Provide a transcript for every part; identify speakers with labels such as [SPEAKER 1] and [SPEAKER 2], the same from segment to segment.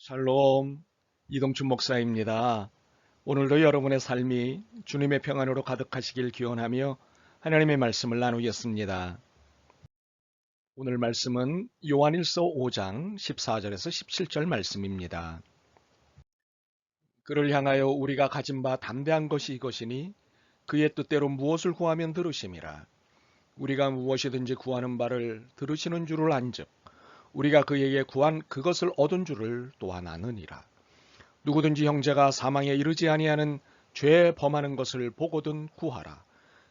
[SPEAKER 1] 샬롬, 이동춘 목사입니다. 오늘도 여러분의 삶이 주님의 평안으로 가득하시길 기원하며 하나님의 말씀을 나누겠습니다. 오늘 말씀은 요한일서 5장 14절에서 17절 말씀입니다. 그를 향하여 우리가 가진 바 담대한 것이 이것이니 그의 뜻대로 무엇을 구하면 들으심이라. 우리가 무엇이든지 구하는 바를 들으시는 줄을 안즉 우리가 그에게 구한 그것을 얻은 줄을 또한 아느니라. 누구든지 형제가 사망에 이르지 아니하는 죄 범하는 것을 보거든 구하라.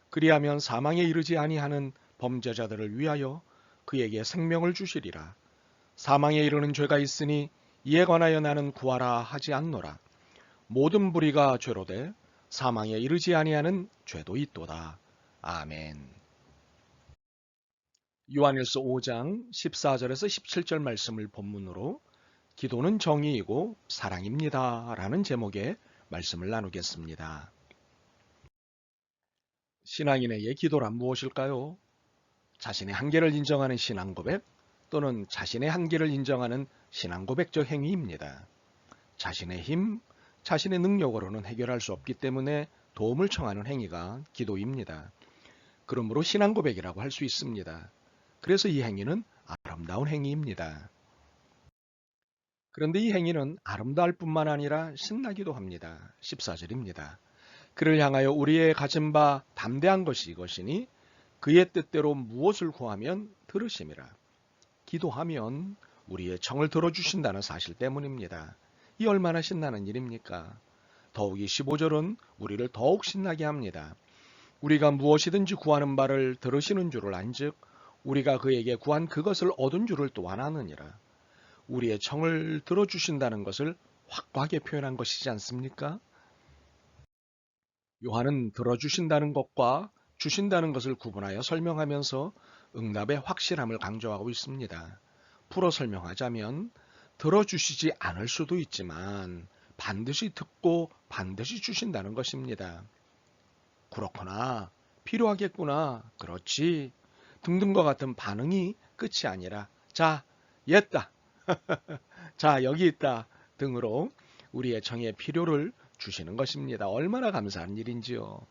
[SPEAKER 1] 그리하면 사망에 이르지 아니하는 범죄자들을 위하여 그에게 생명을 주시리라. 사망에 이르는 죄가 있으니 이에 관하여 나는 구하라 하지 않노라. 모든 불의가 죄로되 사망에 이르지 아니하는 죄도 있도다. 아멘. 요한일서 5장 14절에서 17절 말씀을 본문으로 기도는 정의이고 사랑입니다. 라는 제목의 말씀을 나누겠습니다. 신앙인에게 기도란 무엇일까요? 자신의 한계를 인정하는 신앙 고백 또는 자신의 한계를 인정하는 신앙 고백적 행위입니다. 자신의 힘, 자신의 능력으로는 해결할 수 없기 때문에 도움을 청하는 행위가 기도입니다. 그러므로 신앙 고백이라고 할 수 있습니다. 그래서 이 행위는 아름다운 행위입니다. 그런데 이 행위는 아름다울 뿐만 아니라 신나기도 합니다. 14절입니다. 그를 향하여 우리의 가진 바 담대한 것이 이것이니 그의 뜻대로 무엇을 구하면 들으심이라. 기도하면 우리의 청을 들어주신다는 사실 때문입니다. 이 얼마나 신나는 일입니까? 더욱이 15절은 우리를 더욱 신나게 합니다. 우리가 무엇이든지 구하는 바를 들으시는 줄을 안즉 우리가 그에게 구한 그것을 얻은 줄을 또한 아느니라. 우리의 청을 들어주신다는 것을 확고하게 표현한 것이지 않습니까? 요한은 들어주신다는 것과 주신다는 것을 구분하여 설명하면서 응답의 확실함을 강조하고 있습니다. 풀어 설명하자면 들어주시지 않을 수도 있지만 반드시 듣고 반드시 주신다는 것입니다. 그렇구나, 필요하겠구나, 그렇지 등등과 같은 반응이 끝이 아니라 자, 옛다, 자, 여기 있다 등으로 우리의 청의 필요를 주시는 것입니다. 얼마나 감사한 일인지요.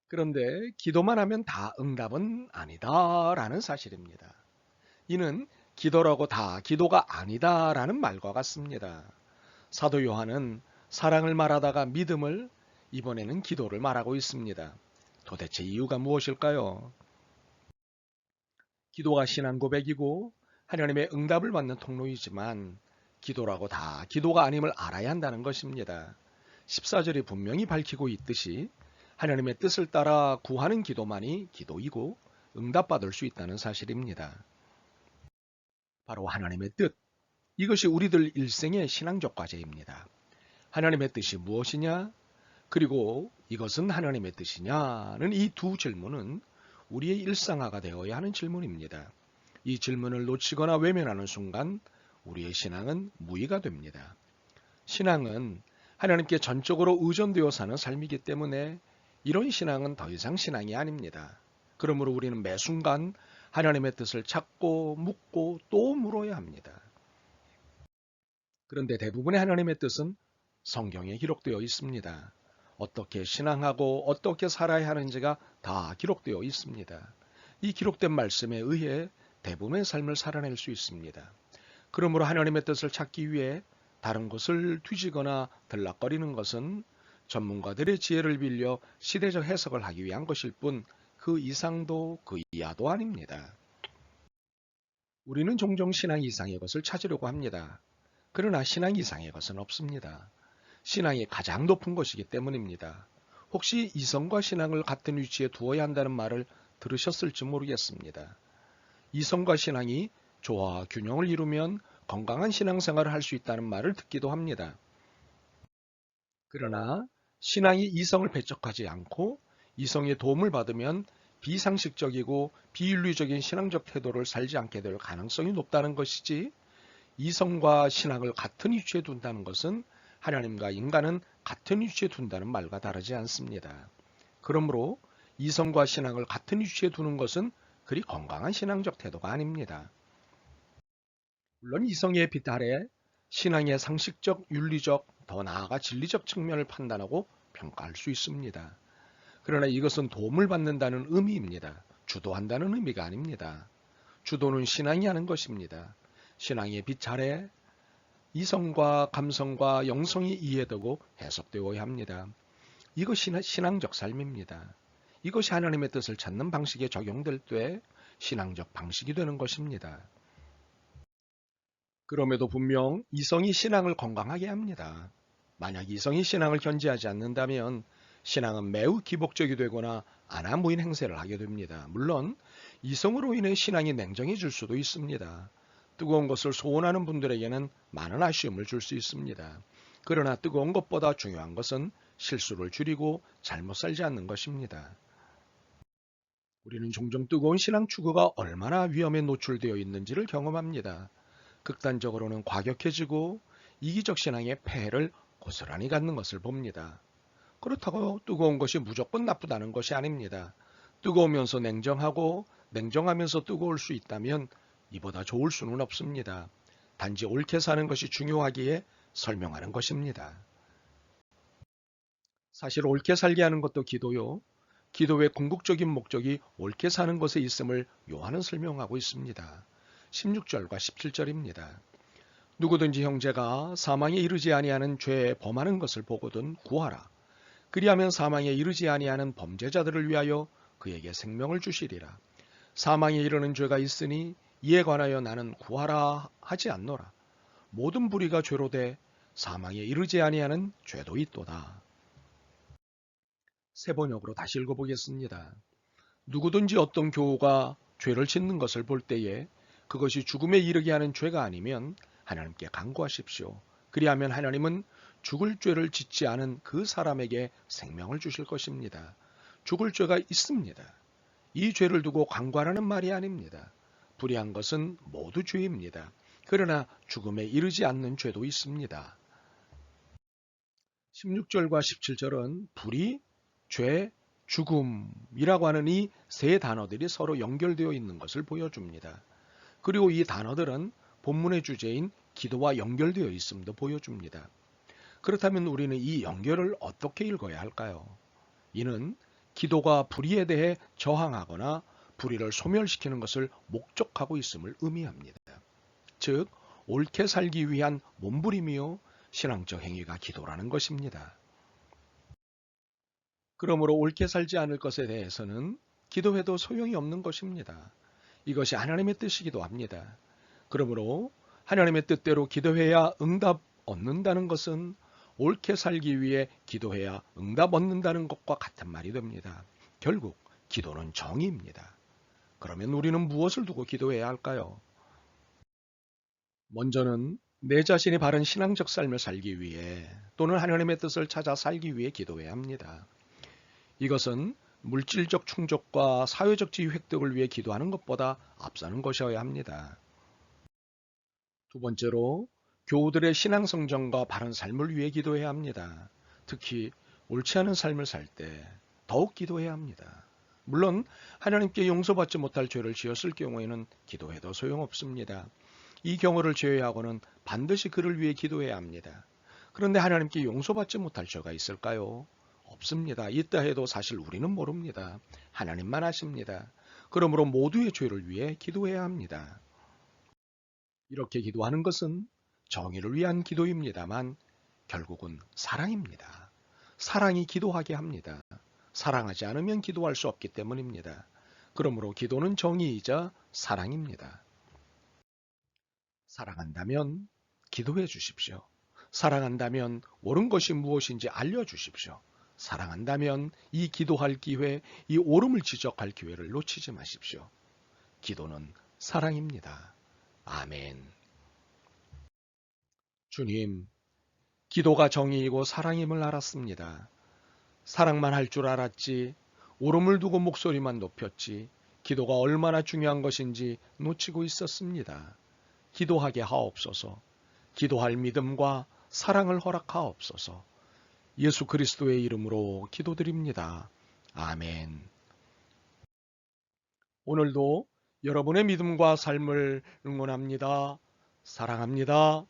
[SPEAKER 1] 그런데 기도만 하면 다 응답은 아니다라는 사실입니다. 이는 기도라고 다 기도가 아니다라는 말과 같습니다. 사도 요한은 사랑을 말하다가 믿음을, 이번에는 기도를 말하고 있습니다. 도대체 이유가 무엇일까요? 기도가 신앙 고백이고 하나님의 응답을 받는 통로이지만 기도라고 다 기도가 아님을 알아야 한다는 것입니다. 14절이 분명히 밝히고 있듯이 하나님의 뜻을 따라 구하는 기도만이 기도이고 응답받을 수 있다는 사실입니다. 바로 하나님의 뜻, 이것이 우리들 일생의 신앙적 과제입니다. 하나님의 뜻이 무엇이냐? 그리고 이것은 하나님의 뜻이냐는 이 두 질문은 우리의 일상화가 되어야 하는 질문입니다. 이 질문을 놓치거나 외면하는 순간 우리의 신앙은 무의가 됩니다. 신앙은 하나님께 전적으로 의존되어 사는 삶이기 때문에 이런 신앙은 더 이상 신앙이 아닙니다. 그러므로 우리는 매 순간 하나님의 뜻을 찾고 묻고 또 물어야 합니다. 그런데 대부분의 하나님의 뜻은 성경에 기록되어 있습니다. 어떻게 신앙하고 어떻게 살아야 하는지가 다 기록되어 있습니다. 이 기록된 말씀에 의해 대부분의 삶을 살아낼 수 있습니다. 그러므로 하나님의 뜻을 찾기 위해 다른 것을 뒤지거나 들락거리는 것은 전문가들의 지혜를 빌려 시대적 해석을 하기 위한 것일 뿐 그 이상도 그 이하도 아닙니다. 우리는 종종 신앙 이상의 것을 찾으려고 합니다. 그러나 신앙 이상의 것은 없습니다. 신앙이 가장 높은 것이기 때문입니다. 혹시 이성과 신앙을 같은 위치에 두어야 한다는 말을 들으셨을지 모르겠습니다. 이성과 신앙이 조화와 균형을 이루면 건강한 신앙생활을 할 수 있다는 말을 듣기도 합니다. 그러나 신앙이 이성을 배척하지 않고 이성의 도움을 받으면 비상식적이고 비윤리적인 신앙적 태도를 살지 않게 될 가능성이 높다는 것이지, 이성과 신앙을 같은 위치에 둔다는 것은 하나님과 인간은 같은 위치에 둔다는 말과 다르지 않습니다. 그러므로 이성과 신앙을 같은 위치에 두는 것은 그리 건강한 신앙적 태도가 아닙니다. 물론 이성의 빛 아래 신앙의 상식적, 윤리적, 더 나아가 진리적 측면을 판단하고 평가할 수 있습니다. 그러나 이것은 도움을 받는다는 의미입니다. 주도한다는 의미가 아닙니다. 주도는 신앙이 하는 것입니다. 신앙의 빛 아래 이성과 감성과 영성이 이해되고 해석되어야 합니다. 이것이 신앙적 삶입니다. 이것이 하나님의 뜻을 찾는 방식에 적용될 때 신앙적 방식이 되는 것입니다. 그럼에도 분명 이성이 신앙을 건강하게 합니다. 만약 이성이 신앙을 견지하지 않는다면 신앙은 매우 기복적이 되거나 안하무인 행세를 하게 됩니다. 물론 이성으로 인해 신앙이 냉정해질 수도 있습니다. 뜨거운 것을 소원하는 분들에게는 많은 아쉬움을 줄 수 있습니다. 그러나 뜨거운 것보다 중요한 것은 실수를 줄이고 잘못 살지 않는 것입니다. 우리는 종종 뜨거운 신앙 추구가 얼마나 위험에 노출되어 있는지를 경험합니다. 극단적으로는 과격해지고 이기적 신앙의 폐해를 고스란히 갖는 것을 봅니다. 그렇다고 뜨거운 것이 무조건 나쁘다는 것이 아닙니다. 뜨거우면서 냉정하고 냉정하면서 뜨거울 수 있다면 이보다 좋을 수는 없습니다. 단지 옳게 사는 것이 중요하기에 설명하는 것입니다. 사실 옳게 살게 하는 것도 기도요. 기도의 궁극적인 목적이 옳게 사는 것에 있음을 요한은 설명하고 있습니다. 16절과 17절입니다. 누구든지 형제가 사망에 이르지 아니하는 죄에 범하는 것을 보거든 구하라. 그리하면 사망에 이르지 아니하는 범죄자들을 위하여 그에게 생명을 주시리라. 사망에 이르는 죄가 있으니 이에 관하여 나는 구하라 하지 않노라. 모든 불의가 죄로 돼 사망에 이르지 아니하는 죄도 있도다. 세 번역으로 다시 읽어보겠습니다. 누구든지 어떤 교우가 죄를 짓는 것을 볼 때에 그것이 죽음에 이르게 하는 죄가 아니면 하나님께 간구하십시오. 그리하면 하나님은 죽을 죄를 짓지 않은 그 사람에게 생명을 주실 것입니다. 죽을 죄가 있습니다. 이 죄를 두고 간구하라는 말이 아닙니다. 불의한 것은 모두 죄입니다. 그러나 죽음에 이르지 않는 죄도 있습니다. 16절과 17절은 불의, 죄, 죽음이라고 하는 이 세 단어들이 서로 연결되어 있는 것을 보여줍니다. 그리고 이 단어들은 본문의 주제인 기도와 연결되어 있음도 보여줍니다. 그렇다면 우리는 이 연결을 어떻게 읽어야 할까요? 이는 기도가 불의에 대해 저항하거나 불의를 소멸시키는 것을 목적하고 있음을 의미합니다. 즉, 옳게 살기 위한 몸부림이요 신앙적 행위가 기도라는 것입니다. 그러므로 옳게 살지 않을 것에 대해서는 기도해도 소용이 없는 것입니다. 이것이 하나님의 뜻이기도 합니다. 그러므로 하나님의 뜻대로 기도해야 응답 얻는다는 것은 옳게 살기 위해 기도해야 응답 얻는다는 것과 같은 말이 됩니다. 결국 기도는 정의입니다. 그러면 우리는 무엇을 두고 기도해야 할까요? 먼저는 내 자신이 바른 신앙적 삶을 살기 위해 또는 하나님의 뜻을 찾아 살기 위해 기도해야 합니다. 이것은 물질적 충족과 사회적 지위 획득을 위해 기도하는 것보다 앞서는 것이어야 합니다. 두 번째로 교우들의 신앙 성장과 바른 삶을 위해 기도해야 합니다. 특히 옳지 않은 삶을 살 때 더욱 기도해야 합니다. 물론 하나님께 용서받지 못할 죄를 지었을 경우에는 기도해도 소용없습니다. 이 경우를 제외하고는 반드시 그를 위해 기도해야 합니다. 그런데 하나님께 용서받지 못할 죄가 있을까요? 없습니다. 있다 해도 사실 우리는 모릅니다. 하나님만 아십니다. 그러므로 모두의 죄를 위해 기도해야 합니다. 이렇게 기도하는 것은 정의를 위한 기도입니다만 결국은 사랑입니다. 사랑이 기도하게 합니다. 사랑하지 않으면 기도할 수 없기 때문입니다. 그러므로 기도는 정의이자 사랑입니다. 사랑한다면 기도해 주십시오. 사랑한다면 옳은 것이 무엇인지 알려주십시오. 사랑한다면 이 기도할 기회, 이 옳음을 지적할 기회를 놓치지 마십시오. 기도는 사랑입니다. 아멘. 주님, 기도가 정의이고 사랑임을 알았습니다. 사랑만 할 줄 알았지, 옳음을 두고 목소리만 높였지, 기도가 얼마나 중요한 것인지 놓치고 있었습니다. 기도하게 하옵소서. 기도할 믿음과 사랑을 허락하옵소서. 예수 그리스도의 이름으로 기도드립니다. 아멘. 오늘도 여러분의 믿음과 삶을 응원합니다. 사랑합니다.